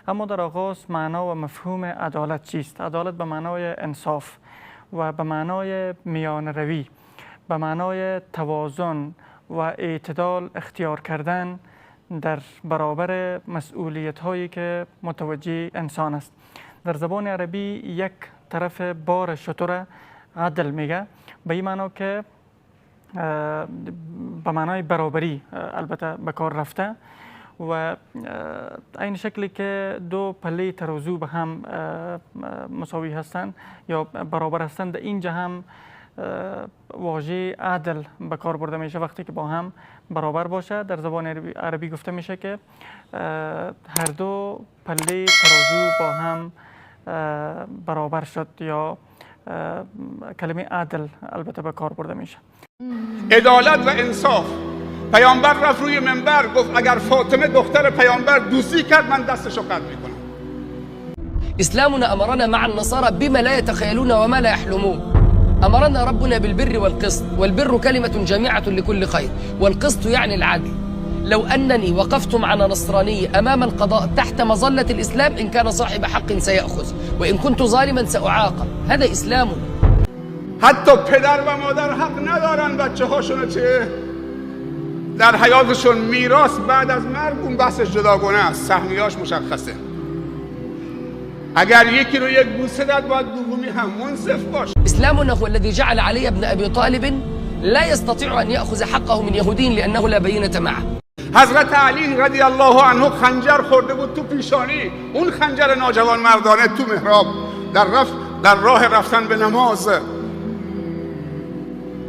اما در آغاز معنا و مفهوم عدالت چیست؟ عدالت به معنای انصاف و به معنای میان روی، به معنای توازن و اعتدال اختیار کردن در برابر مسئولیت هایی که متوجه انسان است. در زبان عربی یک طرف بار شتر عدل میگه، به این معنا که به معنای برابری البته به کار رفته و این شکلی که دو پله ترازو به هم مساوی هستند یا برابر هستند، در اینجا هم واژه عدل به کار برده میشه وقتی که با هم برابر باشه. در زبان عربی گفته میشه که هر دو پله ترازو با هم برابر شد یا کلمه عدل البته به کار برده میشه. عدالت و انصاف. پیامبر رفت روی منبر گفت اگر فاطمه دختر پیامبر دوستی کرد من دستشو قطع میکنم. اسلامنا امرنا مع النصارى بما لا يتخيلون وما لا يحلمون. امرنا ربنا بالبر والقسط، والبر كلمة جامعة لكل خير، والقسط يعني العدل. لو أنني وقفت مع نصراني أمام القضاء تحت مظلة الإسلام، إن كان صاحب حق سيأخذ، وإن كنت ظالما سأعاقب. هذا إسلامنا. حتی پدر و مادر حق ندارن بچه هاشون چه در حیاتشون میراث بعد از مرگ، اون بحثش جداگانه است، سهمیاش مشخصه. اگر یکی رو یک بوسه داد باید دومی هم منصف باشه. إسلامنا هو الذي جعل علي بن أبي طالب لا يستطيع أن يأخذ حقه من يهودي لأنه لا بينة معه. حضرت علی رضی الله عنه خنجر خورده بود تو پیشانی، اون خنجر ناجوان مردانه تو محراب در راه رفتن به نماز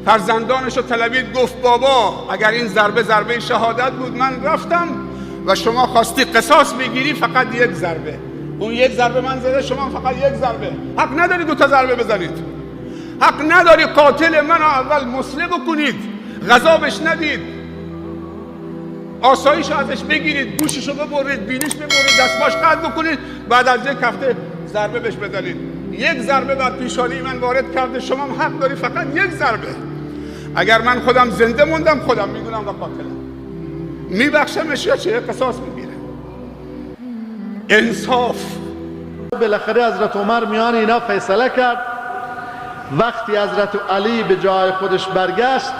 فرزندانشو طلبید، گفت بابا اگر این ضربه شهادت بود من رفتم و شما خواستی قصاص بگیری فقط یک ضربه، اون یک ضربه من زده شما فقط یک ضربه، حق نداری دو تا ضربه بزنید، حق نداری قاتل من اول مسلم کنید، غذا بهش ندید، آسایش ازش بگیرید، گوششو ببرید، بینیش ببرید، دستماش قطع بکنید، بعد از یک هفته ضربه بهش بزنید. یک ضربه بر پیشانی من وارد کرده، شما هم حق داری فقط یک ضربه. اگر من خودم زنده موندم خودم میدونم و قاتلم، میبخشمش یا چه قصاص میگیره. انصاف. بالاخره حضرت عمر میان اینا فیصله کرد. وقتی حضرت علی به جای خودش برگشت،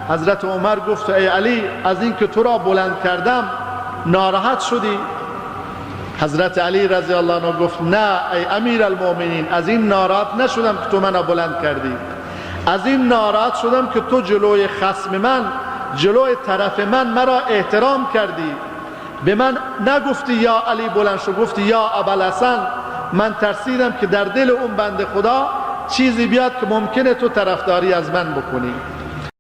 حضرت عمر گفت ای علی، از این که تو را بلند کردم ناراحت شدی؟ حضرت علی رضی الله عنه گفت نه ای امیر المؤمنین، از این ناراحت نشدم که تو منو بلند کردی، از این ناراحت شدم که تو جلوی خصم من، جلوی طرف من مرا احترام کردی، به من نگفتی یا علی بلند شو، گفتی یا ابوالحسن. من ترسیدم که در دل اون بنده خدا چیزی بیاد که ممکنه تو طرفداری از من بکنی.